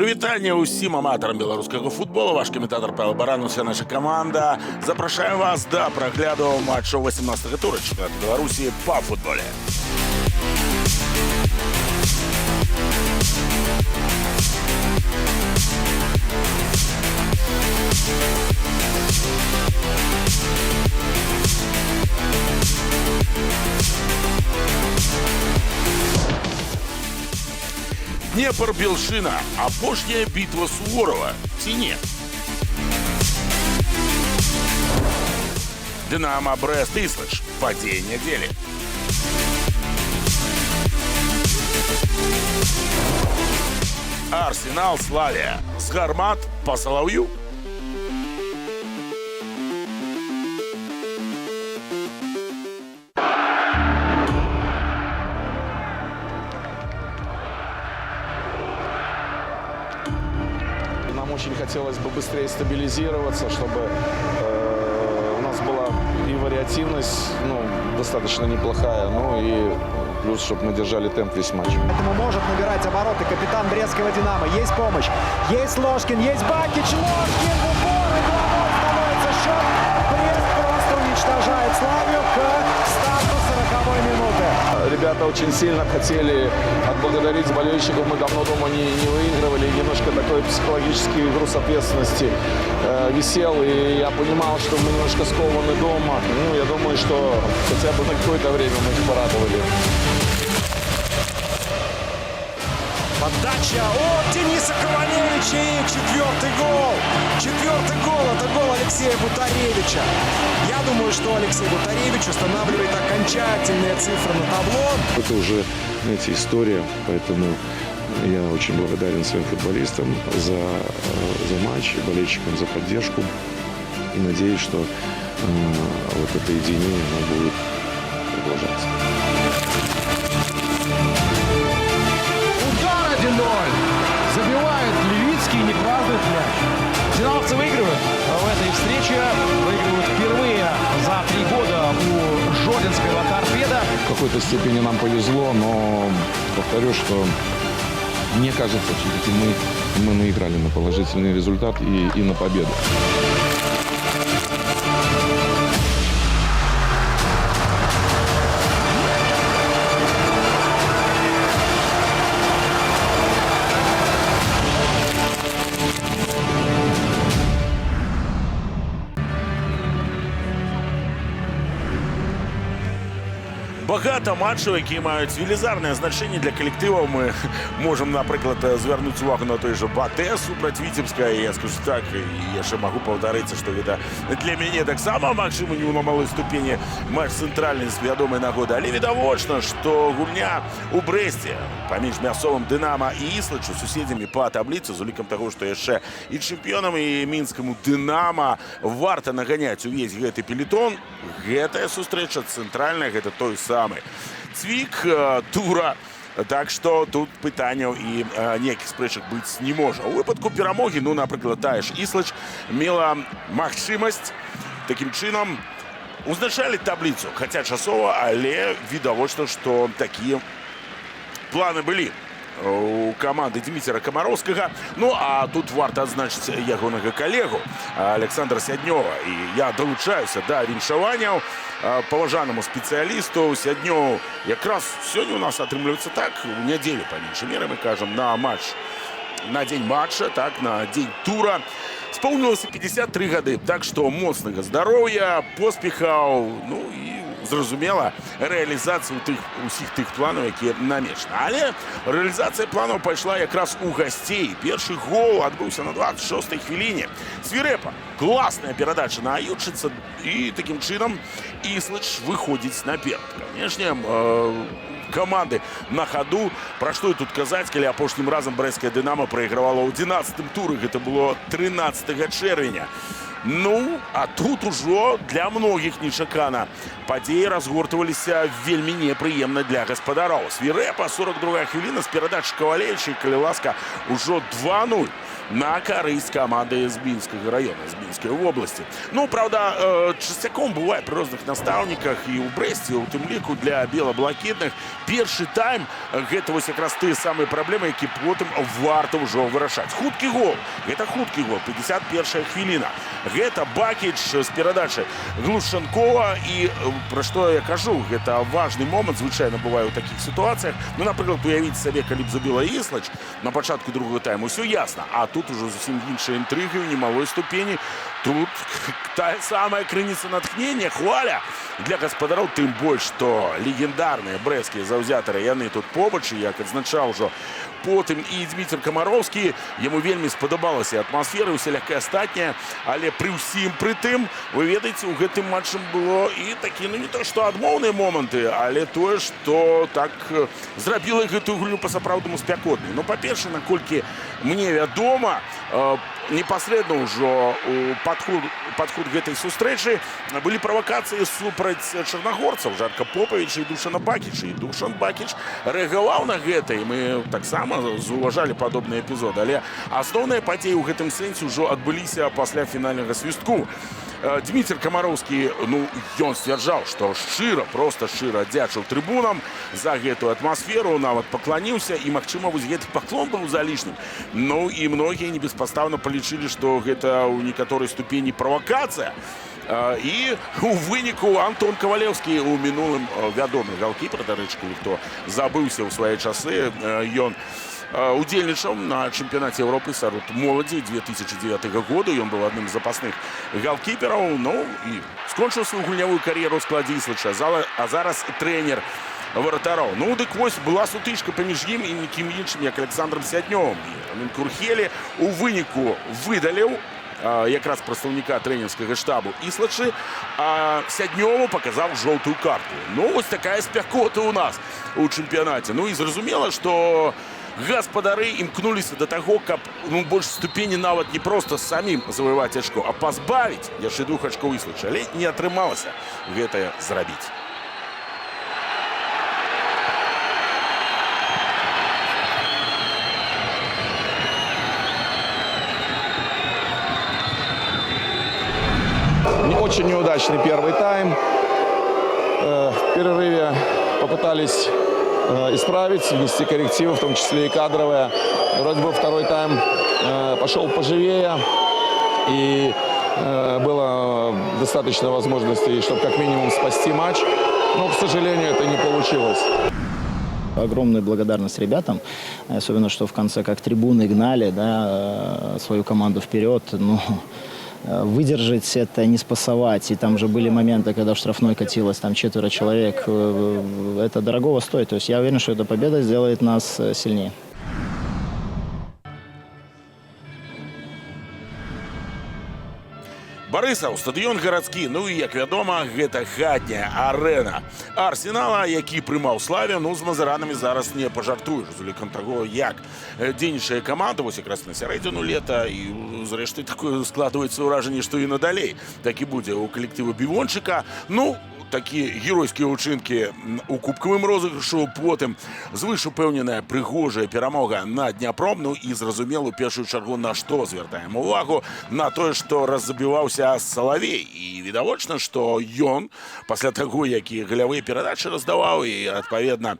Прывітанне ўсім аматарам беларускага футбола. Ваш каментатор Павел Баран, уся наша каманда. Запрашаем вас да прагляду матчаў 18-го тура чэмпіонату Беларусі па футболе. Днепр-Белшина. Апошняя бітва Суворова. Ці не? Динамо Брест-Ислыч. Падзеі нядзелі. Арсенал-Славия. С гармат по Соловью. Нам очень хотелось бы быстрее стабилизироваться, чтобы у нас была и вариативность достаточно неплохая, и плюс, чтобы мы держали темп весь матч. Поэтому может набирать обороты капитан Брестского «Динамо». Есть помощь, есть Ложкин, есть Бакич. Ложкин в упор, и 2-0 становится счет. Брест просто уничтожает Славию к старту 40-й минуты. Ребята очень сильно хотели отблагодарить болельщиков. Мы давно дома не выигрывали. И немножко такой психологический груз ответственности висел. И я понимал, что мы немножко скованы дома. Я думаю, что хотя бы на какое-то время мы их порадовали. Подача от Дениса Ковалевича и четвертый гол. Четвертый гол – это гол Алексея Бутаревича. Я думаю, что Алексей Бутаревич устанавливает окончательные цифры на табло. Это уже, знаете, история, поэтому я очень благодарен своим футболистам за матч, болельщикам за поддержку. И надеюсь, что вот это единение оно будет продолжаться. Удар 1-0. Забивает Левицкий, не празднует мяч. Финаловцы выигрывают в этой встрече. Выигрывают впервые за 3 года у Жодинского торпеда. В какой-то степени нам повезло, но повторю, что мне кажется, все-таки мы наиграли на положительный результат и на победу. Багато матчаў, якія маюць велізарнае значэнне для калектываў. Мы можам, напрыклад, звярнуць увагу на той жа БАТЭ супраць Віцебска. Я скажу так, і яшчэ магу паўтарыцца, што гэта для мяне таксама, магчыма, не на малой ступені матч цэнтральны з вядомай нагоды. Але відавочна, што гульня ў Брэсце паміж мясцовым Дынамо і Іслычу, суседзямі па табліцы, з улікам таго, што яшчэ і чэмпіёнам, і мінскаму Дынамо варта наганяць увесь гэты пелетон. Гэтая сустрэча цэнтральная, гэта той самы цвік тура. Так што тут пытанняў і ніякіх спрэчак быць не можа. У выпадку перамогі, напрыклад, тая ж Іслыч мела магчымасць такім чынам узначаліць табліцу. Хаця часова, але відавочна, што такія планы былі у каманды Дмітра Камароўскага. А тут варта адзначыць ягонага калегу Александра Сяднёва. І я далучаюся да віншаванняў паважанаму спецыялісту. Сяднёў якраз сёння у нас атрымліваецца так, у нядзелю, па меншай меры, мы кажам, на матч, на дзень матча, так, на дзень тура. Споўнілася 53 гады, так што моцнага здароўя, поспехаў, і зразумела, рэалізацыя усіх тых планаў, якія намечаны. Але рэалізацыя планаў пайшла якраз у гасцей. Першы гол адбыўся на 26-й хвіліне. Свірэпа, класная перадача на Аютчыца, і такім чынам Іслыч выходзіць наперад. Канешне, команды на ходу. Пра што тут казаць, калі апошнім разам брэсцкая «Дынамо» прайгравала ў 11-м туры. Гэта было 13 чэрвеня. А тут ужо для многіх нечакана. Падзеі разгортваліся вельмі непрыемна для гаспадароў. Свірэпа, 42-я хвіліна з перадачы Кавалевіча, і, калі ласка, ужо 2-0. на карысць каманды з Мінскага района, з Мінскай вобласці. Ну, правда, часцяком бывае пры розных настаўніках і ў Брэсце, у тым ліку для бела-блакітных. Першы тайм гэта вось якраз тыя самыя праблемы, які потым варта ўжо вырашаць. Хуткі гол. Гэта хуткі гол. 51-я хвіліна. Гэта Бакіч з перадачы Глушанкова. І пра што я кажу, гэта важны момант, звычайна бывае ў такіх сітуацыях. Ну, напрыклад, уявіць сабе, калі б забіла Іслач на пачатку другого тайму, ўсё ясна. А тут ужо зусім іншая інтрыга ў немалой ступені. Тут тая самая крыніца натхнення, хваля для гаспадароў, тым больш, што легендарныя брэсцкія заўзятары, яны тут побач, і як адзначаў ужо потым і Дміцер Камароўскі, яму вельмі спадабалася атмасфера, усялякае астатняе, але пры ўсім пры тым, вы ведаеце, у гэтым матчы было і такі, ну не то што адмоўныя моманты, але тое, што так зрабіла гэтую гульню па-сапраўднаму спякотнай. Ну, па-першае, наколькі мне вядома, непасрэдна ўжо у падход гэтай сустрэчы былі правакацыі супраць чарнагорцаў, Жарка Попавіча і Душана Бакіча. І Душан Бакіч рэагаваў на гэта, і мы таксама заўважалі падобны эпізод. Але асноўныя падзеі ў гэтым сэнсе ўжо адбыліся пасля фінальнага свістку. Дміцер Камароўскі, ну, ён сцвярджаў, што шчыра, проста шчыра аддзячыў трыбунам за гэтую атмасферу, нават пакланіўся, і, магчыма, вось гэты паклон быў залішнім. Ну, і многія небеспастаўна палічылі, што гэта ў некаторай ступені правакацыя. І у выніку Антон Кавалеўскі, у мінулым вядомы галкіпер, дарэчы, хто забыўся ў свае часы, ён удзельнічаў на чэмпіянаце Еўропы сярод моладзі 2009 года. Ён быў адным з запасных галкіпераў. Ну, і скончыў сваю гульнявую кар'еру ў складзе Іслача, а зараз трэнер варатароў. Ну, дык вось была сутычка паміж ім і нікім іншым, як Александром Сяднёвым. Курхелі у выніку выдаліў якраз прадстаўніка трэнерскага штабу Іслачы, а Сяднёву паказаў жоўтую картку. Ну, вось такая спякота ў нас у чэмпіянаце. Ну, і зразумела, што гаспадары імкнуліся да таго, каб больш ступені нават не проста самім заваяваць ачко, а пазбавіць яшчэ 2 ачкоў Іслача. Але не атрымалася гэтае зрабіць. Очень неудачный первый тайм. В перерыве попытались исправить, внести коррективы, в том числе и кадровые. Вроде бы второй тайм пошел поживее, и было достаточно возможностей, чтобы как минимум спасти матч. Но, к сожалению, это не получилось. Огромная благодарность ребятам, особенно что в конце как трибуны гнали, да, свою команду вперед. Ну, выдержать это, не спасовать. И там же были моменты, когда в штрафной катилось там 4 человек. Это дорогого стоит. То есть я уверен, что эта победа сделает нас сильнее. Барысаў, стадыён гарадскі, ну і, як вядома, гэта хатняя арэна Арсенала, які прымаў Славе, ну, з мазаранамі зараз не пажартуеш, з улікам таго, як дзейнічае каманда, вось якраз на сярэдзіну лета, і, зрэшты, такое складваецца ўражанне, што і надалей так і будзе у калектыву Бівончыка. Ну, такія геройскія ўчынкі у кубкавым розыгрышу, потым звышупэўненая прыгожая перамога над Дняпром. Ну і зразумела, у першую чаргу на што звяртаем увагу? На тое, што раззабіваўся Салавей. І відавочна, што ён, пасля таго, які галявыя перадачы раздаваў і, адпаведна,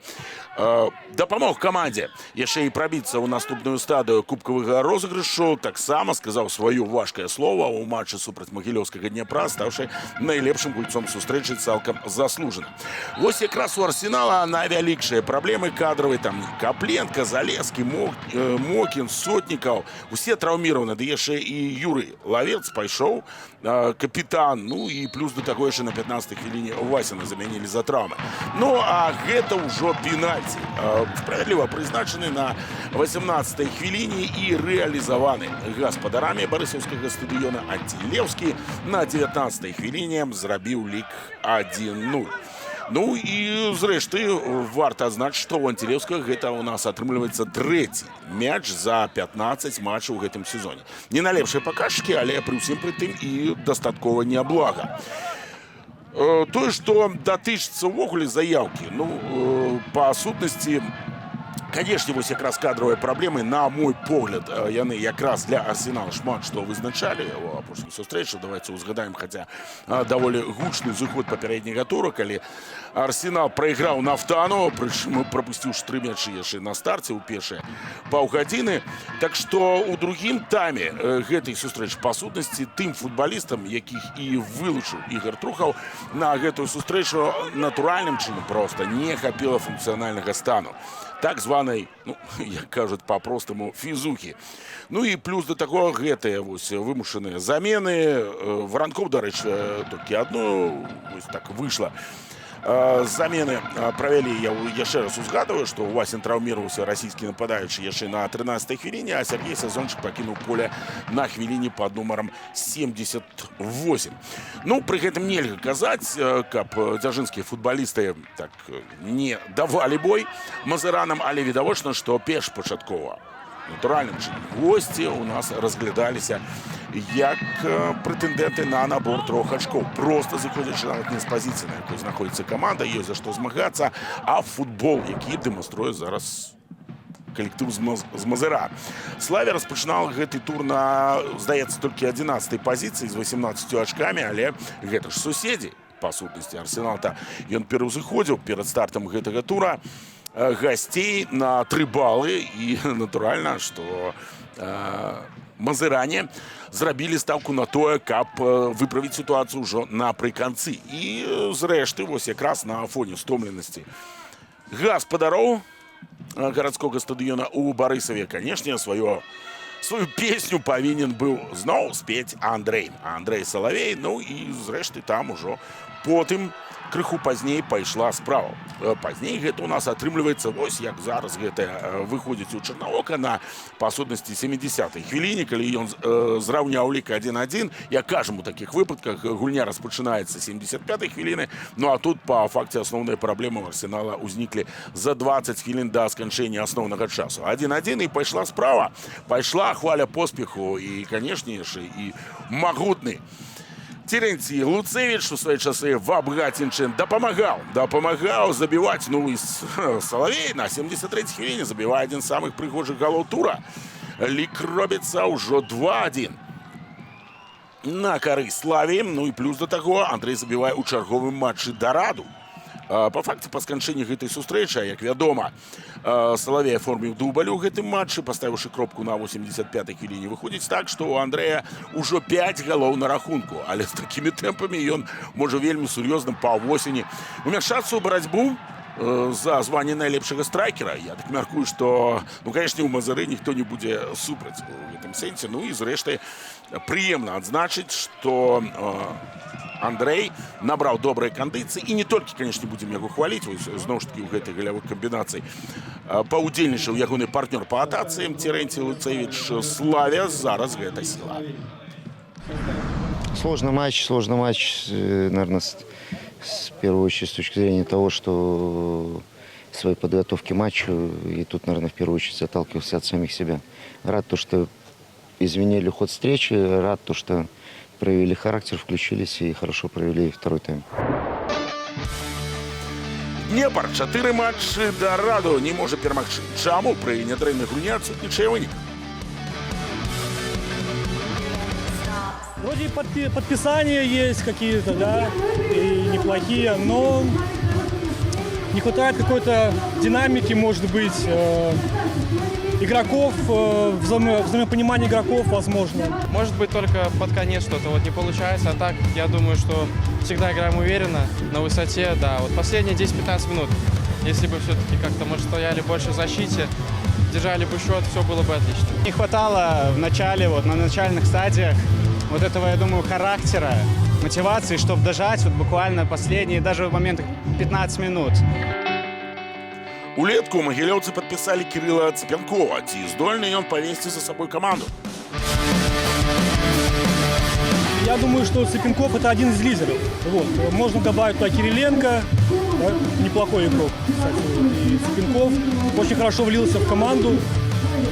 дапамог камандзе яшчэ і прабіцца ў наступную стадыю кубкавага розыгрышу, таксама сказаў сваё важкае слова ў матчы супраць магілёўскага Дняпра, стаўшы найлепшым гульцом сустрэчы цалкам заслужана. Вось якраз у Арсенала найвялікшыя праблемы кадравыя, там Капленка, Залескі, Мокін, Сотнікаў, усе траўміраваны, ды яшчэ і Юрый Лавец пайшоў, капітан, ну і плюс да таго яшчэ на 15-й хвіліне Васіна замянілі за траўмы. Ну, а гэта ўжо пенальці. Справядліва прызначаны на 18-й хвіліне і рэалізаваны гаспадарамі барысаўскага стадыёна. Антилевскі на 19-й хвіліне зрабіў лік 1-0. Ну і, зрэшты, варта адзначыць, што ў Антилевскага гэта ў нас атрымліваецца 3-й мяч за 15 матчаў у гэтым сезоне. Не на лепшыя паказчыкі, але пры ўсім пры тым і дастаткова няблага. Тое, што датычыцца ўвогуле заяўкі, ну, па сутнасці, Конечно, вось якраз кадровыя праблемы, на мой погляд, яны якраз для Арсенала шмат што вызначалі у апошніх сустрэчах. Давайте узгадаем, хаця даволі гучны зыход папярэдняга тура, калі Арсенал прайграў Нафтану, прычым прапусціўшы 3 мячы яшчэ на старце ў першыя паўгадзіны. Так што ў другім тайме гэтай сустрэчы па сутнасці тым футбалістам, якіх і вылучыў Ігор Трухаў, на гэтую сустрэчу натуральным чынам проста не хапіла функцыянальнага стану. Так званай, ну, як кажуць па-простаму, фізухі. Ну і плюс да таго гэтыя вось вымушаныя замены. Варанкоў, дарэчы, толькі адну вось так выйшла. Замены правялі, я яшчэ раз узгадываю, што Васін траўміраваўся, расійскі нападаючы яшчэ на 13-й хвіліне, а Сергей Сезончык пакінуў поле на хвіліне пад нумарам 78. Ну, пры гэтым нельга казаць, каб дзяржынскія футбалісты так не давалі бой мазыранам, але відавочна, што першапачаткова натуральным чынам госці у нас разглядаліся як прэтэндэнты на набор 3 ачкоў. Проста заходзячы нават не з пазіцыі, на якой знаходзіцца каманда, ёсць за што змагацца, а футбол, які дэманструе зараз калектыў з Мазыра. Славя распачынаў гэты тур на, здаецца, толькі 11-й пазіцыі з 18 ачкамі, але гэта ж суседзі, па сутнасці. Арсенал-то ён пераўзыходзіў перад стартам гэтага тура гостей на 3 балы, і натуральна, што мазыране зрабілі стаўку на тое, каб выправіць сітуацыю ўжо напрыканцы. І зрэшты, вось якраз на фоне стомленасці гаспадароў гарадскога стадыёна ў Барысаве, канешне, сваю песню павінен быў зноў спець Андрэй Салавей. Ну і зрэшты там ужо потым крыху пазней пайшла справа. Пазней гэта у нас атрымліваецца вось як зараз гэта выходзіць у Чарнаока на па сутнасці 70-й хвіліне, калі ён зраўняў лік 1-1. Я кажам, у такіх выпадках гульня распачынаецца 75-й хвіліны, ну а тут па факце асноўныя праблемы ў Арсенала ўзніклі за 20 хвілін да сканчэння асноўнага часу. 1-1 і пайшла справа. Пайшла хваля поспеху і, канешне, яшчэ і магутны Теренцій Луцевич у свае часы Вабгатинчин дапамагаў забіваць. Ну і Салавей на 73-й хвіліне забівае адзін з самых прыгожых галоў тура. Лік робіцца ўжо 2-1 на карысць Славі. Ну і плюс да таго Андрэй забівае ў чарговым матчы дараду. Па факце, па сканчэнні гэтай сустрэчы, як вядома, Салавей аформіў дубль у гэтым матчы, паставіўшы кропку на 85-й хвіліне. Выходзіць так, што ў Андрэя ўжо 5 галоў на рахунку, але з такімі тэмпамі ён можа вельмі сур'ёзна па восені умяшацца ў барацьбу за званне найлепшага страйкера. Я так мяркую, што, ну, канешне, у Мазыры ніхто не будзе супраць у гэтым сэнсе. Ну і зрэшты, прыемна адзначыць, што Андрэй набраў добрыя кандыцыі, і не толькі, канешне, будзем яго хваліць, зноў ж такі ў гэтай галявой комбінацыі паўдзельнічаў ягоны партнёр па атацыям Теренцій Луцевич. Славя зараз гэта сіла. Сложный матч, наверное, в первую очередь с точки зрения того, что своей подготовки к матчу, и тут, наверное, в первую очередь отталкивался от самих себя. Рад то, что изменили ход встречи, рад то, что проявили характер, включились и хорошо провели второй тайм. Днепр 4 матчы дараду не можа перамагчы. Чаму? Пры нядрэннай гульні адсутнічае вынік. Вроде подписания есть какие-то, да, и неплохие, но не хватает какой-то динамики, может быть, игроков, взаимопонимания игроков, возможно. Может быть, только под конец что-то вот не получается, а так, я думаю, что всегда играем уверенно, на высоте, да. Вот последние 10-15 минут, если бы все-таки как-то, может, стояли больше в защите, держали бы счет, все было бы отлично. Не хватало в начале, вот на начальных стадиях, вот этого, я думаю, характера, мотивации, чтобы дожать вот буквально последние, даже в моментах 15 минут. Улетку магілёўцы падпісалі Кірыла Цыпянкова. Ці здольны ён павесці за собой команду? Я думаю, что Цыпенков это один из лидеров. Вот. Можно добавить туда Кириленко, да, неплохой игрок, кстати. И Цыпенков очень хорошо влился в команду.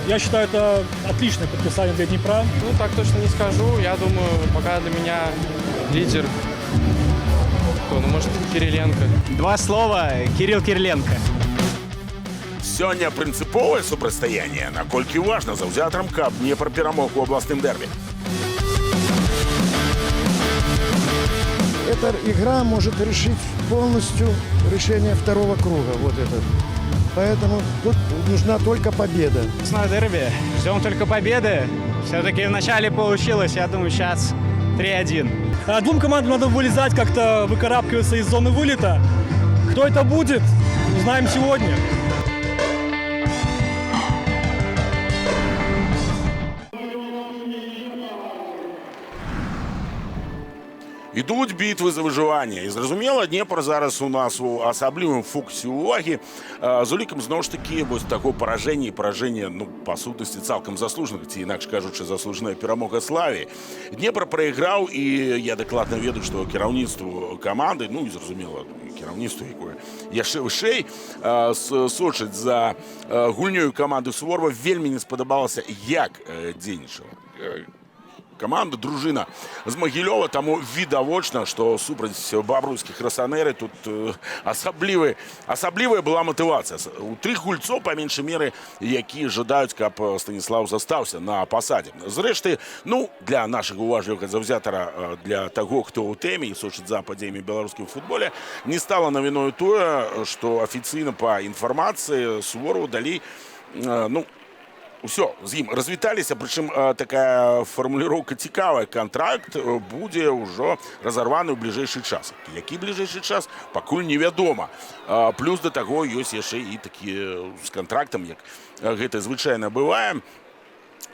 Я считаю, это отличное подписание для Днепра. Ну, так точно не скажу. Я думаю, пока для меня лидер, ну, может, Кириленко. Два слова: Кирилл Кириленко. Сёння прынцыповае супрацьстаянне, наколькі важна заўзятарам, каб Днепр перамог у абласным дэрбі. Эта игра может решить полностью решение второго круга. Вот это. Поэтому тут нужна только победа. Снова дерби. Ждем только победы. Все-таки вначале получилось. Я думаю, сейчас 3-1. Двум командам надо вылезать, как-то выкарабкиваться из зоны вылета. Кто это будет, узнаем сегодня. Ідуць бітвы за выжыванне. І зразумела, Днепр зараз у нас у асаблівым фокусе ўвагі з улікам зноў ж такі вось таго паражэння і паражэння, ну, па сутнасці цалкам заслужаных, ці інакш кажучы, заслужаная перамога Славі. Днепр прайграў, і я дакладна ведаю, што кіраўніцтву каманды, ну і зразумела, кіраўніцтву, якое яшчэ вышэй сочыць за гульнёю каманды Суворова, вельмі не спадабалася, як дзейнічала команда, дружина з Магілёва, таму відавочна, што супраць бабруйскіх росанеры тут асаблівая была матывацыя. У 3 гульцоў, па меншай меры, які жадаюць, каб Станіслав застаўся на пасадзе. Зрэшты, ну, для нашага уважлівага заўзятара, для таго, хто ў тэме і сочыць за падзеямі беларускім футболе, не стала навіною тое, што афіцыйна па інфармацыі Суворову далі, ну, усё, з ім развіталіся, прычым такая фармуліроўка цікавая. Кантракт будзе ўжо разарваны ў бліжэйшы час. Які бліжэйшы час, пакуль невядома. Плюс да таго ёсць яшчэ і такі з кантрактам, як гэта звычайна бывае,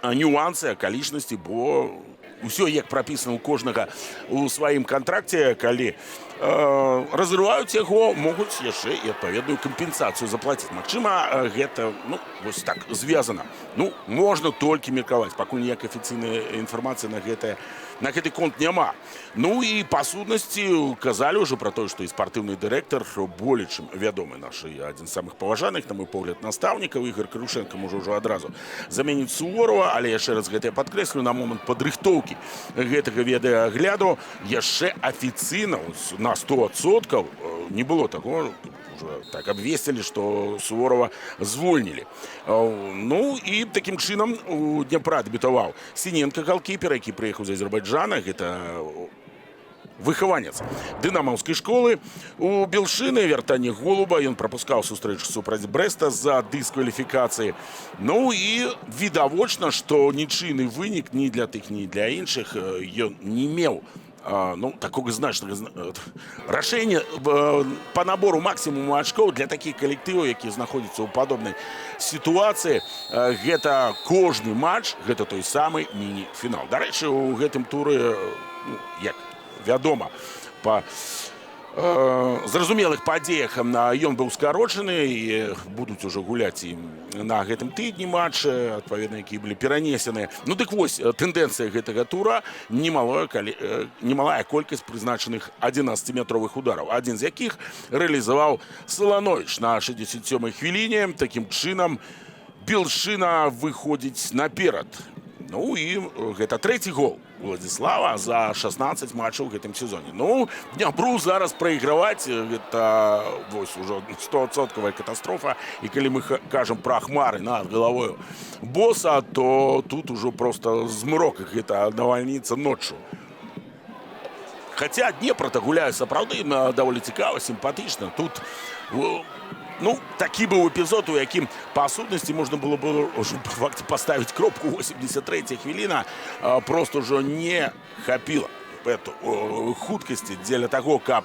нюансы, акалічнасці, бо ўсё, як прапісана ў кожнага у сваім кантракце, калі разрываюць яго, могуць яшчэ і адпаведную кампенсацыю заплаціць. Магчыма, гэта, ну, вось так, звязана. Ну, можна толькі меркаваць, пакуль ніякай афіцыйнай інфармацыі на гэты конт няма. Ну і па сутнасці казалі ўжо пра тое, што і спартыўны дырэктар, болей чым вядомы наш і адзін з самых паважаных, на мой погляд, настаўнікаў, Ігор Крушенко, можа ўжо адразу заменіць Суворова, але яшчэ раз гэта я падкрэслю, на момант падрыхтоўкі гэтага відэаагляду яшчэ афіцыйна на 100% не было таго, уже так абвесцілі, што Суворова звольнілі. Ну і такім чынам у Днепра дэбютаваў Сіненка, галкіпер, які прыехаў з Азербайджана, гэта выхаванец дынамаўскай школы. У Белшыны вяртанне Голуба, ён прапускаў сустрэчу супраць Брэста з-за дыскваліфікацыі. Ну і відавочна, што нічыйны вынік ні для тых, ні для іншых ён не меў такого значного рашэння по набору максімуму ачкоў для такіх калектываў, які знаходзяцца ў падобнай сітуацыі. Гэта кожны матч, гэта той самы міні-фінал. Дарэчы, у гэтым туры, як вядома, па зразумелых падзеях ён быў скарочаны і будуць ужо гуляць і на гэтым тыдні матчы, адпаведна, якія былі перанесены. Ну дык вось, тэндэнцыя гэтага тура немалая колькасць прызначаных 11-метровых удараў, адзін з якіх рэалізаваў Салановіч на 67-й хвіліне. Такім чынам Белшына выходзіць наперад. Ну і гэта 3-й гол Владзіслава за 16 матчаў у гэтым сезоне. Ну, Днепру зараз прайграваць, гэта вось ужо 100% катастрофа. І калі мы кажам пра хмары над галавою боса, то тут ужо проста змрок, гэта навальніца ноччу. Хаця Днепр-то гуляе сапраўды даволі цікава, сімпатычна. Тут, ну, такі быў эпізод, у якім па сутнасці можна было б факт паставіць кропку. 83-я хвіліна просто ўжо не хапіла хуткасці дзеля таго, каб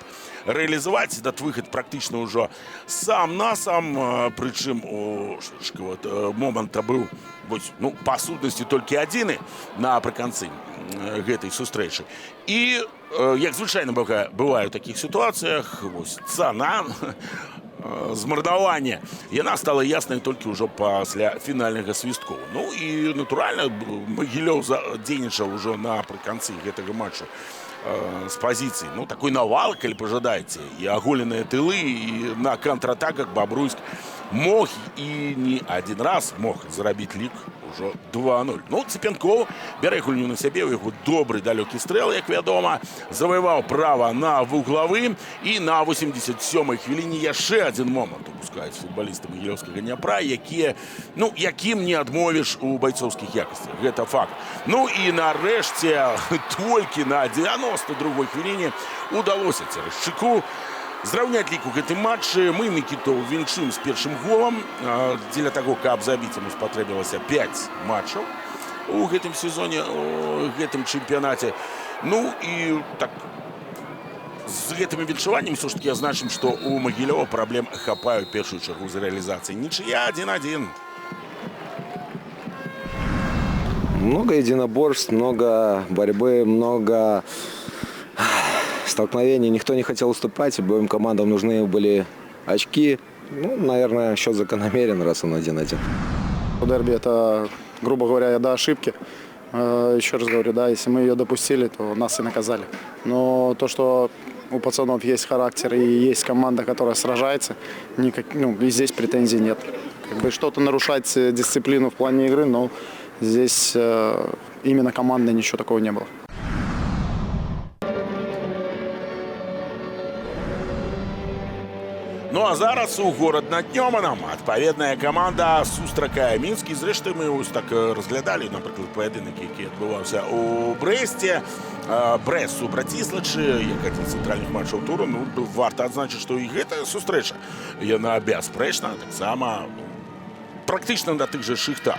рэалізаваць этот выхад практычна ўжо сам на сам. Прычым момант быў, ну, па сутнасці толькі адзіны напрыканцы гэтай сустрэчы. І як звычайна бывае ў такіх сітуацыях, вось цана змардавання, яна стала яснай толькі ўжо пасля фінальнага свістку. Ну і, натуральна, Магілёў дзейнічаў ужо напрыканцы гэтага матчу з пазіцыі, ну, такой навал, калі пажадаеце, і аголеныя тылы, і на контратаках Бабруйск мог і не адзін раз мог зарабіць лік ўжо 2-0. Ну, Цыпянкоў бярэ гульню на сябе, у яго добры далёкі стрэл, як вядома, заваяваў права на вуглавы, і на 87-й хвіліне яшчэ адзін момант упускаюць футбалісты магілёўскага Дняпра, якім не адмовіш у байцоўскіх якасцях. Гэта факт. Ну і нарэшце, толькі на 92-й хвіліне удалося Цярэшчуку зраўняць лік у гэтым матчы. Мы Мікітоў віншуем з першым голам. Дзеля таго, каб забіць, яму спатрэбілася 5 матчаў у гэтым сезоне, у гэтым чэмпіянаце. Ну і так, з гэтымі віншаваннямі все ж таки азначым, што у Магілёва праблем хапае ў першую чаргу з рэалізацыяй. Нічыя 1-1. Много единоборств, много борьбы, много столкновений. Никто не хотел уступать, обоим командам нужны были очки. Ну, наверное, счет закономерен, раз он 1-1. Дерби – это, грубо говоря, до ошибки. Еще раз говорю, да, если мы ее допустили, то нас и наказали. Но то, что у пацанов есть характер и есть команда, которая сражается, и здесь претензий нет. Что-то нарушать дисциплину в плане игры, но здесь именно командно ничего такого не было. Ну а зараз у горад над Днёманам адпаведная каманда сустракае Мінскі. Зрэшты, мы ось так разглядалі, напрыклад, паядынак, які адбываўся у Брэсце. Брэст у Браціслачы, як адзін з цэнтральных матчаў туру. Ну, варта адзначыць, што і гэтая сустрэча, яна бясспрэчна, таксама практычна на тых жа шыхтах.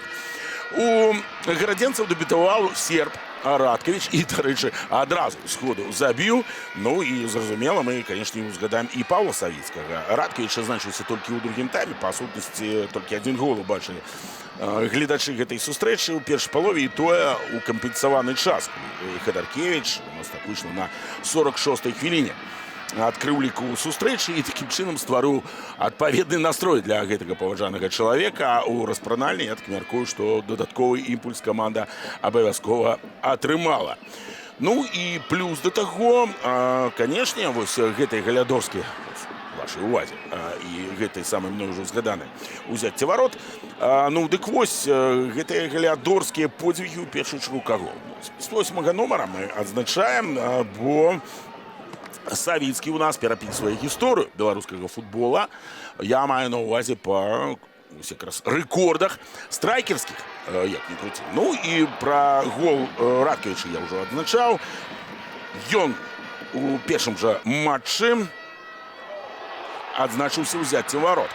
У гарадзенцаў дэбютаваў серб Радкевіч і, дарэчы, адразу сходу забіў. Ну і, зразумела, мы, канешне, узгадаем і Павла Савіцкага. Радкевіч азначыўся толькі ў другім тайме, па сутнасці толькі адзін гол убачылі гледачы гэтай сустрэчы ў першай палове, і тое ў кампенсаваны час. Хадаркевіч у нас так выйшла на 46-й хвіліне. Адкрыў лік у сустрэчы і такім чынам стварыў адпаведны настрой для гэтага паважанага чалавека. А ў распранальні я так мяркую, што дадатковы імпульс каманда абавязкова атрымала. Ну і плюс да таго, канешне, вось гэтай галядорскай вашай увазе і гэтай самай мной ўжо згаданай узяцце варот. Ну, дык вось, гэтыя галядорскія подзвігі ў першую чаргу каго? З 8-га нумара мы адзначаем, бо Савіцкі у нас перапісвае гісторыю беларускага футбола. Я маю на ўвазе па якраз рэкордах страйкерскіх, як не круці. Ну і пра гол Радкевіча я ўжо адзначаў. Ён у першым жа матчы адзначыўся ўзяццем варот.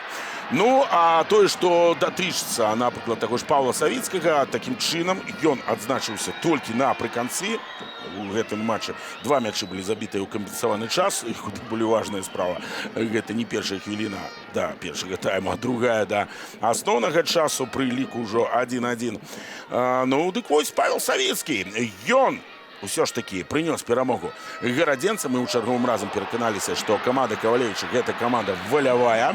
Ну, а тое, што датычыцца, напрыклад, таго ж Павла Савіцкага, такім чынам ён адзначыўся толькі напрыканцы. У гэтым матчы 2 мячы былі забітыя ў кампенсаваны час, і куды болей важная справа. Гэта не першая хвіліна да першага тайма, а другая да асноўнага часу, пры ліку ўжо 1-1. Ну, дык вось Павел Савіцкі, ён усё ж такі прынёс перамогу гарадзенцам. Мы ў чарговым разам пераканаліся, што каманда Кавалевіча гэта каманда волявая.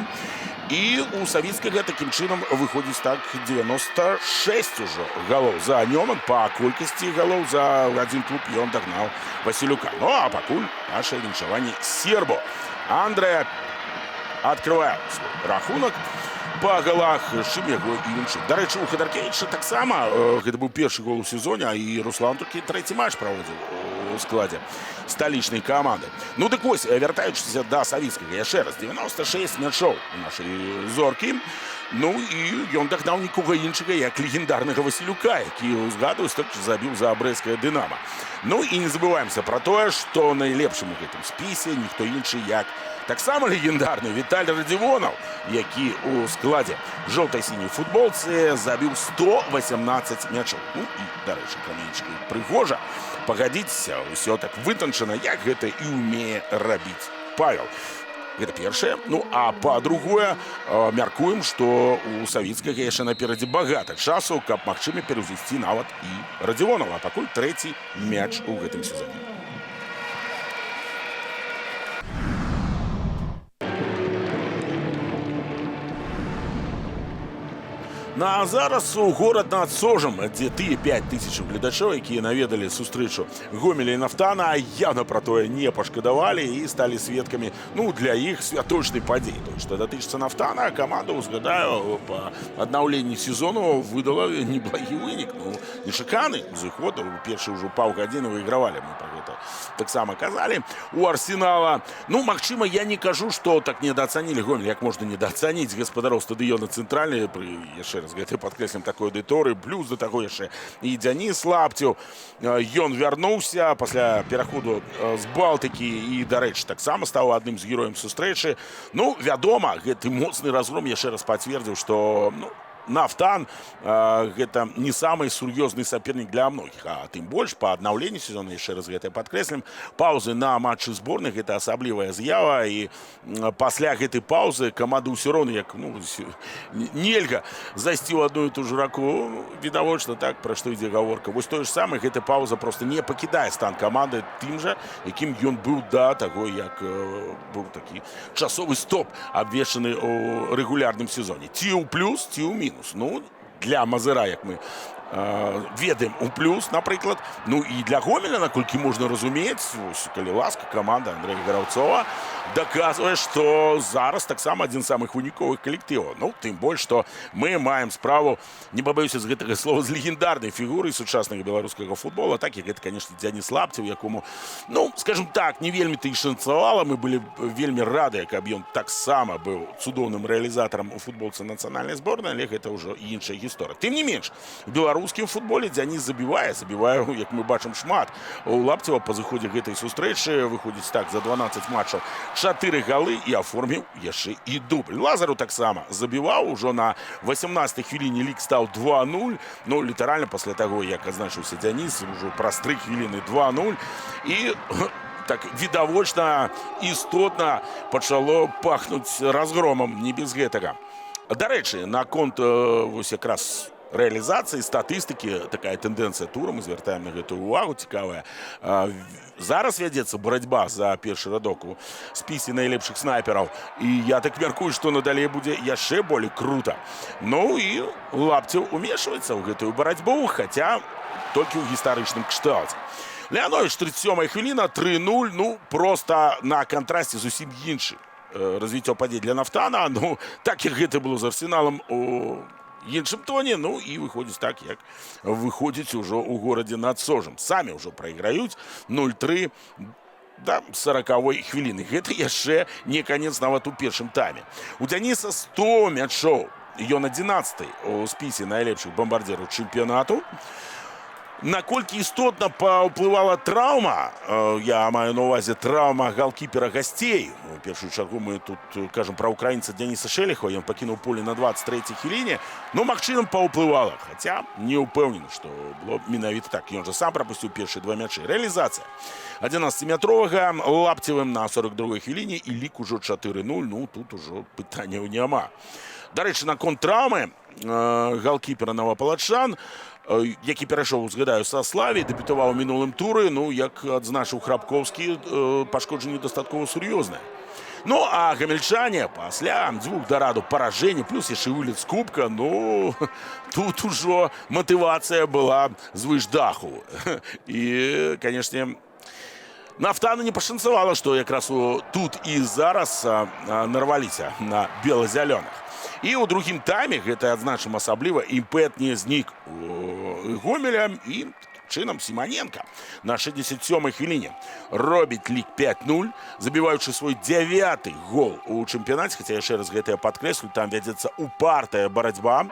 І у Савіцкага такім чынам выходзіць так 96 ужо галоў за Нёман. Па колькасці галоў за адзін клуб ён дагнаў Васілюка. Ну а пакуль наше віншаванне сербу. Андрэя адкрывае свой рахунак па галах, з чым яго і віншуем. Дарэчы, у Хадаркевіча таксама гэта быў першы гол у сезоне, а і Руслан толькі трэці матч праводзіў у складзе сталічнай каманды. Ну дык вось, вяртаючыся да Савіцкага яшчэ раз, 96 мячоў у нашай зоркі. Ну і ён дагнаў нікога іншага, як легендарнага Васілюка, які, узгадваю, столькі забіў за брэсцкае Дынама. Ну і не забываемся пра тое, што найлепшым у гэтым спісе ніхто іншы, як таксама легендарны Віталій Радзівонаў, які у складзе жоўта-сіняй футболцы забіў 118 мячоў. Ну і, дарэчы, каменечка прыгожа, пагадзіцеся, ўсё так вытанчана, як гэта і ўмее рабіць Павел. Гэта першае. Ну, а па-другое, мяркуем, што у Савіцкага яшчэ наперадзе багата часу, каб магчыма пераўзысці нават і Радзівонава. А пакуль трэці мяч у гэтым сезоне. На зараз у горад над Сожам, дзе тыя 5000 гледачоў, якія наведалі сустрэчу Гомеля і Нафтана, явна пра тое не пашкадавалі і сталі сведкамі, для іх святочнай падзеі. Што датычыцца Нафтана, каманда, узгадаю, па аднаўленні сезону выдала неблагі вынік. Нечаканы зыход, першы ўжо паўгадзіны выйгравалі, мы пра гэта таксама казалі. У Арсенала, магчыма, я не кажу, што так недаацанілі Гомель, як можна недаацаніць гаспадароў стадыёна цэнтральны, яшчэ раз гэта падкрэслім такой аўдыторыі, плюс да таго яшчэ і Дзяніс Лапцеў. Ён вярнуўся пасля пераходу з Балтыкі і, дарэчы, таксама стаў адным з героем сустрэчы. Вядома, гэты моцны разгром яшчэ раз пацвердзіў, што Нафтан гэта не самый сур'ёзны сапернік для многіх, а тым больш па аднаўленні сезона, яшчэ раз гэта падкрэслім, паўзы на матчы зборных гэта асаблівая з'ява, і пасля гэтай паўзы каманда ўсё роўна як нельга зайсці ў адну і ту ж раку, відавочна так, пра што ідзе гаворка. Вось тое ж самае, гэта паўза проста не пакідае стан каманды тым жа, якім ён быў да таго, як быў такі часовы стоп абвешчаны ў рэгулярным сезоне. Ці ў плюс, ці ў мінус. Для Мазыра, як мы ведаем, у плюс, напрыклад. І для Гомеля, наколькі можна разумець, калі ласка, каманда Андрэя Гараўцова даказвае, што зараз таксама адзін з самых выніковых калектываў. Тым больш, што мы маем справу, не пабаюся з гэтага слова, з легендарнай фігурай сучаснага беларускага футбола, так як гэта, канешне, Дзяніс Лапцеў, якому, скажем так, не вельмі-то і шанцавала. Мы былі вельмі радыя, каб ён таксама быў цудоўным рэалізатарам у футболцы нацыянальнай зборнай, але гэта ўжо іншая гісторыя. Тым не менш, у беларускім футболе Дзяніс забівае, як мы бачым, шмат. У Лапцева па зыходзе гэтай сустрэчы выходзіць так за 12 матчаў 4 галы і аформіў яшчэ і дубль. Лазару таксама забіваў, ужо на 18-й хвіліне лік стаў 2-0, літаральна пасля таго, як адзначыўся Дзяніс, ужо праз 3 хвіліны 2-0, і так відавочна, істотна пачало пахнуць разгромам, не без гэтага. Дарэчы, наконт вось якраз рэалізацыі, статыстыкі, такая тэндэнцыя тура, мы звяртаем на гэтую увагу, цікавая. Зараз вядзецца барацьба за першы радок у спісе найлепшых снайпераў, і я так мяркую, што надалей будзе яшчэ болей крута. І Лапцеў умешваецца ў гэтую барацьбу, хаця толькі ў гістарычным кшталце. Леанович, 37-я хвіліна, 3-0, проста на кантрасце зусім іншы развіццё падзей для Нафтана, так як гэта было з Арсеналам у іншым тоне, і выходзіць так, як выходзіць ужо ў горадзе над Сожам. Самі ўжо прайграюць 0-3 да 40-й хвіліны. Гэта яшчэ не канец нават у першым тайме. У Дзяніса 100 мячоў, ён 11-й у спісе найлепшых бамбардзераў чэмпіянату. Наколькі істотна паўплывала траўма, я маю на ўвазе траўма галкіпера гасцей. У першую чаргу мы тут кажам пра украінца Дзяніса Шэлехова, ён пакінуў поле на 23-й хвіліне. Магчыма, паўплывала, хаця не ўпэўнены, што было менавіта так. Ён жа сам прапусціў першыя 2 мячы. Рэалізацыя 11-метровага Лапцевым на 42-й хвіліне і лік ужо 4-0, тут ужо пытанняў няма. Дарэчы, наконт траўмы галкіпера Новапалачан, які перайшоў, згадаю, са Славі, дэбютаваў у мінулым туры, як адзначыў Храбковскі, пашкоджанне дастаткова сур'ёзнае. А гамельчане пасля 2 да раду паражэння, плюс яшчэ вылет з кубка, тут ужо матывацыя была звыш даху. І, канешне, Нафтана не пашанцавала, што якраз тут і зараз нарваліся на бела-зялёных. І ў другім тайме, гэта адзначым асабліва, імпэт не знік у Гомеля, і чынам Сіманенка на 67-й хвіліне робіць лік 5-0, забіваючы свой 9-й гол у чэмпіянаце, хаця яшчэ раз гэта падкрэслю, там вядзецца упартая барацьба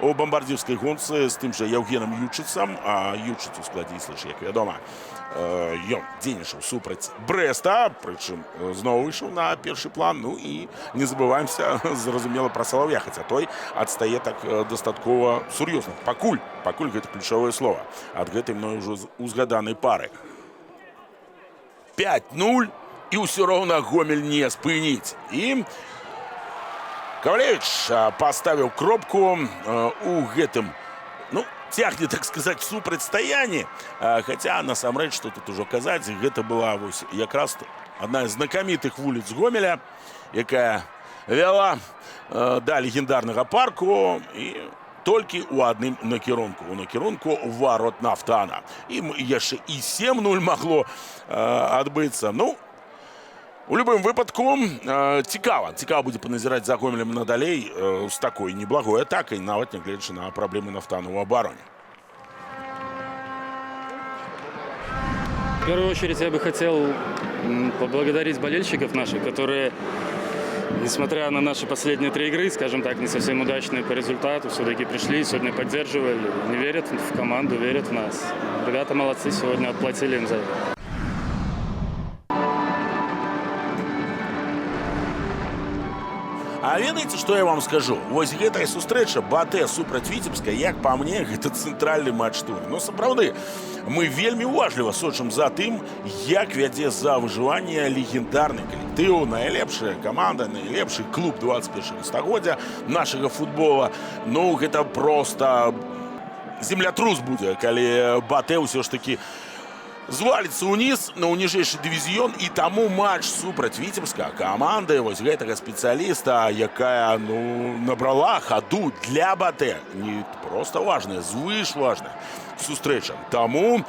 у бамбардзірскай гонцы з тым жа Яўгенам Ючыцам, а Ючыц у складзе Іслыш, як вядома, ён дзейнічаў супраць Брэста, прычым зноў выйшаў на першы план, і не забываемся, зразумела, пра Салаўя, хаця той адстае так дастаткова сур'ёзна. Пакуль гэта ключавое слова ад гэтай мной ужо узгаданай пары. 5-0, і ўсё роўна Гомель не спыніць. І Кавалевіч паставіў кропку у гэтым, цягне, так сказаць, супрацьстаянні, хаця, насамрэч, што тут ужо казаць, гэта была вось якраз адна з знакамітых вуліц Гомеля, якая вяла да легендарнага парку, і толькі ў адным накірунку, у накірунку варот Нафтана. І яшчэ і 7-0 магло адбыцца. Ну, у любым выпадку цікава будзе паназіраць за Гомелем надалей з такой неблагой атакай, нават нягледзячы на праблемы Нафтана ў абароне. В первую очередь я бы хотел поблагодарить болельщиков наших, которые, несмотря на наши последние 3 игры, скажем так, не совсем удачные по результату, все-таки пришли, сегодня поддерживали, не верят в команду, верят в нас. Ребята молодцы, сегодня отплатили им за это. А ведаеце, што я вам скажу? Вось гэтая сустрэча БАТЭ супраць Віцебска, як па мне, гэта цэнтральны матч тура. Ну, сапраўды, мы вельмі уважліва сочым за тым, як вядзе за выжыванне легендарны калектыў, найлепшая каманда, найлепшы клуб 21 стагоддзя нашага футбола. Ну, гэта проста землятрус будзе, калі БАТЭ ўсё ж такі зваліцца ўніз на ніжэйшы дывізіён, і таму матч супраць Віцебска каманды вось гэтага спецыяліста, якая набрала хаду для БАТЭ, не проста важная, звыш важная сустрэча. Таму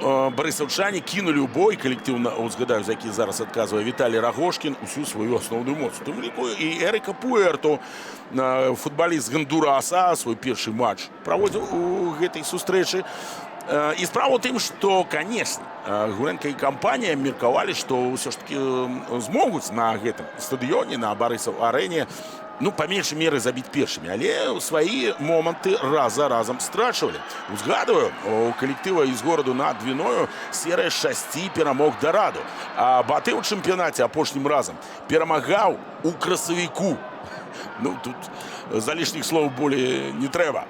барысаўчане кінулі ў бой, калектыў, згадаю, за які зараз адказвае Віталій Рагошкін, усю сваю асноўную моц. У тым ліку і Эрика Пуэрту, футбаліст з Гондураса, свой першы матч праводзіў у гэтай сустрэчы. І справа ў тым, што, канешне, Гуленка і кампанія меркавалі, што ўсё ж такі змогуць на гэтым стадыёне, на Барысаў-арэне, па меншай меры забіць першымі, але свае моманты раз за разам страчвалі. Узгадваю, у калектыва з гораду над Двіною серыя 6 перамог да раду. А БАТЭ ў чэмпіянаце апошнім разам перамагаў у красавіку. Тут залішніх слоў болей не трэба.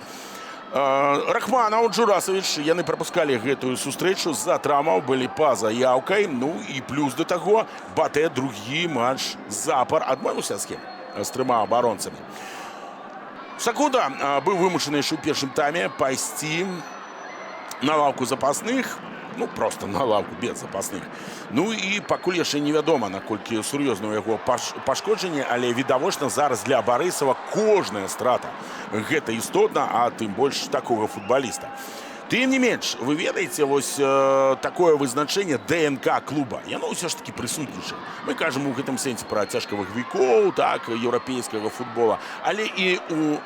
Рахманаў, Джурасавіч, яны прапускалі гэтую сустрэчу з-за траўмаў, былі па заяўкай, і плюс да таго БАТЭ другі матч запар адмовіўся з 3 абаронцамі. Сакуда быў вымушаны яшчэ ў першым тайме пайсці на лаўку запасных, проста на лаўку без запасных. І пакуль яшчэ невядома, наколькі сур'ёзна ў яго пашкоджанне, але відавочна зараз для Барысава кожная страта гэта істотна, а тым больш такога футбаліста. Тым не менш, вы ведаеце, вось такое вызначэнне ДНК клуба, яно ўсё ж такі прысутнічае. Мы кажам у гэтым сэнсе пра цяжкавыгавікоў, так, еўрапейскага футбола, але і ў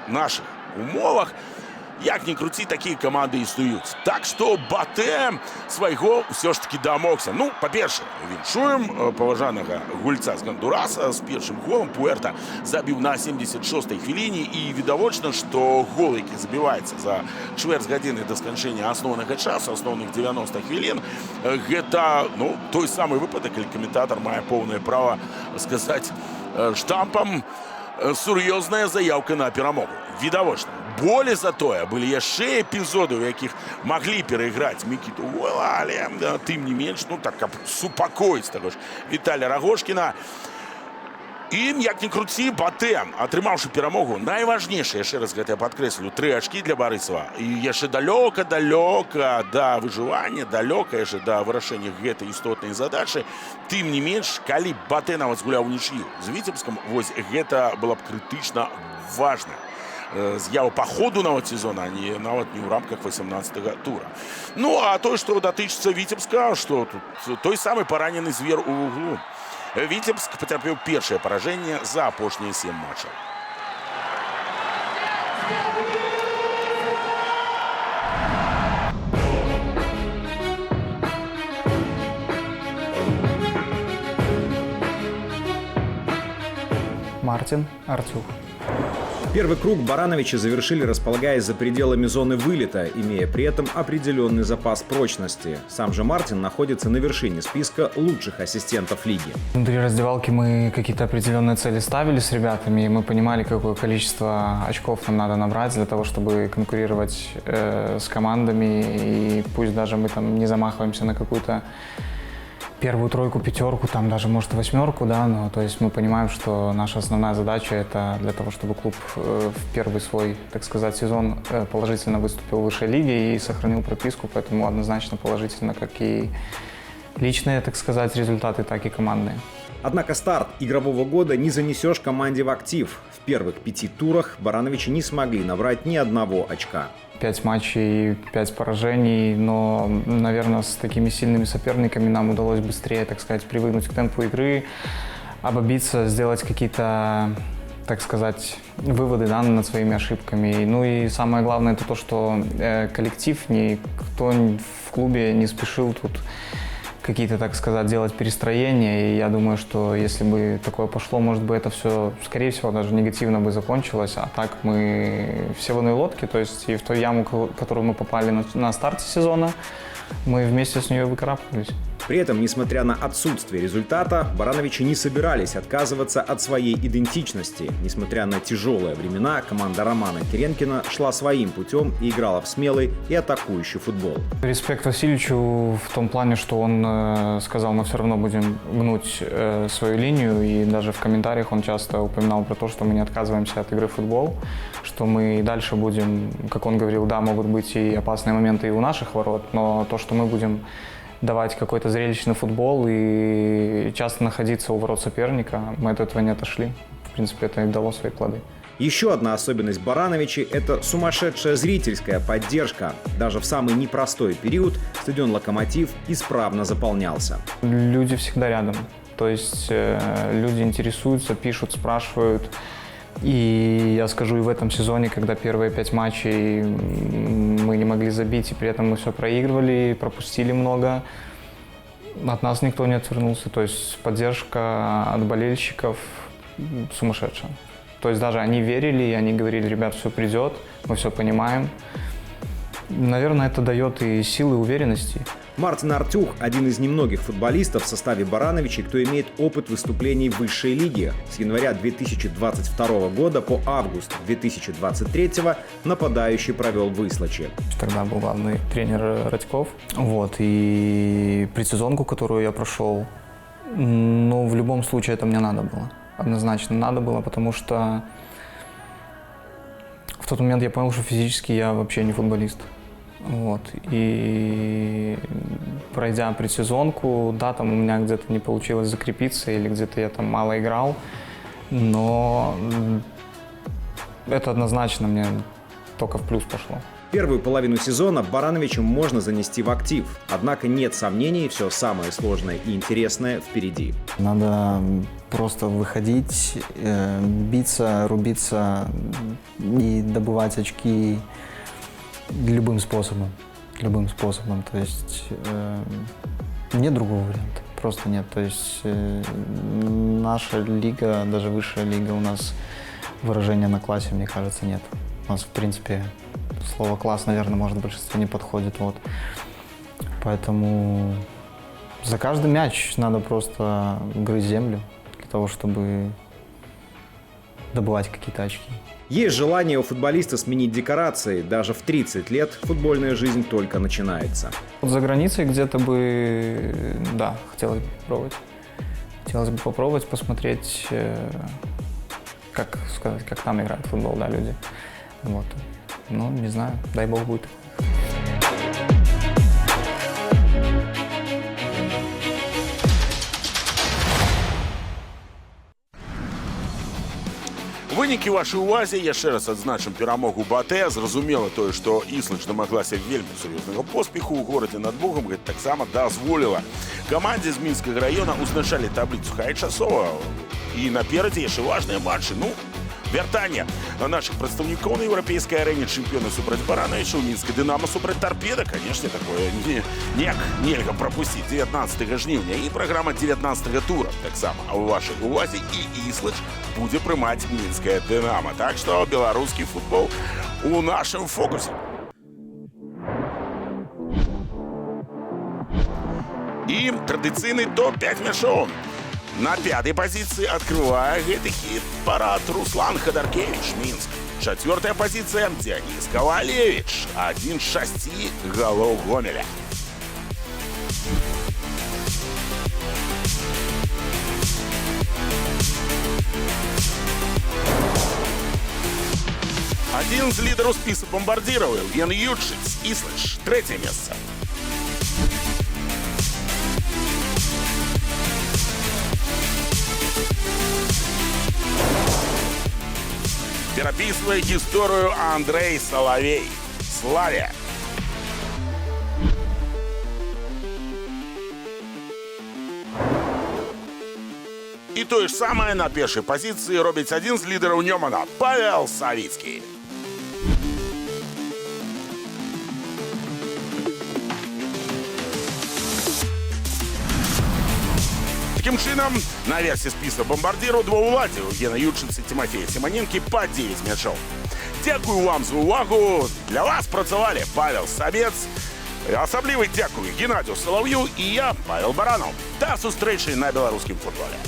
нашых умовах, як ні круці, такія каманды існуюць. Так што БАТЭ свайго ўсё ж такі дамогся. Па-першае, віншуем паважанага гульца з Гондураса з першым голам. Пуэрта забіў на 76-й хвіліне, і відавочна, што гол, які забіваецца за чвэрць гадзіны да сканчэння асноўнага часу, асноўных 90 хвілін, гэта той самы выпадак, калі каментатар мае поўнае права сказаць штампам сур'ёзная заяўка на перамогу. Відавочна. Болей за тое, былі яшчэ эпізоды, у якіх маглі перайграць Мікіту Гола, але тым не менш, каб супакоіць таго ж Віталія Рагошкіна. І, як ні круці, БАТЭ, атрымаўшы перамогу, найважнейшае, яшчэ раз гэта я падкрэслю, 3 ачкі для Барысава. І яшчэ далёка да выжывання, далёка яшчэ да вырашэння гэтай істотнай задачы. Тым не менш, калі БАТЭ нават згуляў унічыю з Віцебскам, вось гэта было б крытычна важна. З'ява па ходу нават сезона, нават не ў рамках 18-го тура. А тое, што датычыцца Віцебска, што тут той самы паранены звер у вуглу. Віцебск пацярпеў першае паражэнне за апошнія 7 матчаў. Мартин Артюх. Первый круг барановичи завершили, располагаясь за пределами зоны вылета, имея при этом определенный запас прочности. Сам же Мартин находится на вершине списка лучших ассистентов лиги. Внутри раздевалки мы какие-то определенные цели ставили с ребятами, и мы понимали, какое количество очков нам надо набрать для того, чтобы конкурировать с командами, и пусть даже мы там не замахиваемся на какую-то первую тройку, пятерку, там даже, может, 8, да, но то есть мы понимаем, что наша основная задача это для того, чтобы клуб в первый свой, так сказать, сезон положительно выступил в высшей лиге и сохранил прописку, поэтому однозначно положительно как и личные, так сказать, результаты, так и командные. Однако старт игрового года не занесешь команде в актив. В первых 5 турах барановичи не смогли набрать ни одного очка. 5 матчей, 5 поражений, но, наверное, с такими сильными соперниками нам удалось быстрее, так сказать, привыкнуть к темпу игры, обобиться, сделать какие-то, так сказать, выводы, да, над своими ошибками. Ну и самое главное, это то, что коллектив, никто в клубе не спешил тут какие-то, так сказать, делать перестроения. И я думаю, что если бы такое пошло, может быть, это все, скорее всего, даже негативно бы закончилось. А так мы все в одной лодке, то есть и в ту яму, в которую мы попали на старте сезона, мы вместе с нее выкарабкались. При этом, несмотря на отсутствие результата, барановичи не собирались отказываться от своей идентичности. Несмотря на тяжелые времена, команда Романа Теренкина шла своим путем и играла в смелый и атакующий футбол. Респект Васильевичу в том плане, что он сказал, мы все равно будем гнуть свою линию, и даже в комментариях он часто упоминал про то, что мы не отказываемся от игры в футбол, что мы и дальше будем, как он говорил, да, могут быть и опасные моменты и у наших ворот, но то, что мы будем давать какой-то зрелищный футбол и часто находиться у ворот соперника, мы от этого не отошли. В принципе, это и дало свои плоды. Еще одна особенность барановичей – это сумасшедшая зрительская поддержка. Даже в самый непростой период стадион «Локомотив» исправно заполнялся. Люди всегда рядом. То есть люди интересуются, пишут, спрашивают. И я скажу, и в этом сезоне, когда первые 5 матчей мы не могли забить, и при этом мы все проигрывали, пропустили много, от нас никто не отвернулся. То есть поддержка от болельщиков сумасшедшая. То есть даже они верили, и они говорили, ребят, все придет, мы все понимаем. Наверное, это дает и силы, и уверенности. Мартин Артюх – один из немногих футболистов в составе барановичей, кто имеет опыт выступлений в высшей лиге. С января 2022 года по август 2023 нападающий провел в Ислаче. Тогда был главный тренер Радьков. Вот, и предсезонку, которую я прошел, ну, в любом случае это мне надо было. Однозначно надо было, потому что в тот момент я понял, что физически я вообще не футболист. Вот. И пройдя предсезонку, да, там у меня где-то не получилось закрепиться или где-то я там мало играл, но это однозначно мне только в плюс пошло. Первую половину сезона барановичам можно занести в актив, однако нет сомнений, все самое сложное и интересное впереди. Надо просто выходить, биться, рубиться и добывать очки любым способом. Любым способом. То есть нет другого варианта. Просто нет. То есть наша лига, даже высшая лига, у нас выражения на классе, мне кажется, нет. У нас, в принципе, слово «класс», наверное, может, в большинстве не подходит. Вот. Поэтому за каждый мяч надо просто грызть землю для того, чтобы добывать какие-то очки. Есть желание у футболиста сменить декорации. Даже в 30 лет футбольная жизнь только начинается. Вот за границей где-то бы, да, хотелось бы попробовать. Хотелось бы попробовать, посмотреть, как сказать, как там играют в футбол, да, люди. Вот. Ну, не знаю, дай бог будет. Вынікі вашай увазе, яшчэ раз адзначым перамогу БАТЭ. Зразумела тое, што Іслач дамаглася вельмі сур'ёзнага поспеху ў горадзе над Богам. Гэта таксама дазволіла камандзе з мінскага раёна узначалі табліцу хай часова. І наперадзе яшчэ важныя матчы. Ну, вяртанне наших прадстаўнікоў на еўрапейскай арэне, чэмпіёны супраць барановічаў, мінскае Дынамо супраць Торпеда. Канешне, такое нельга прапусціць 19 жніўня. І праграма 19 тура таксама у вашай увазе. І Іслач будзе прымаць мінскае Дынамо. Так што беларускі футбол у нашым фокусе. І традыцыйны топ-5 мячоў. На 5-й позиции открывая гэты хит-парад Руслан Ходоркевич, Минск. 4-я позиция Дионис Ковалевич, 1 из 6 голов Гомеля. Один из лидеров списка бомбардиров Евген Ючиц, Ислач, 3-е место. перапісвае гісторыю Андрэй Салавей. Славе! І тое ж самае на першай пазіцыі робіць адзін з лідараў Нёмана – Павел Савіцкі. Таким чынам, наверсе спіса бомбардзіраў два ўладзі Евгена Ючынца, Тимофея Сіманенкі па 9 мячоў. Дзякую вам за увагу. Для вас працавалі Павел Сабец. Асаблівы дзякую Геннадзю Салаўю і я, Павел Баранаў. Да сустрэчы на беларускім футболе.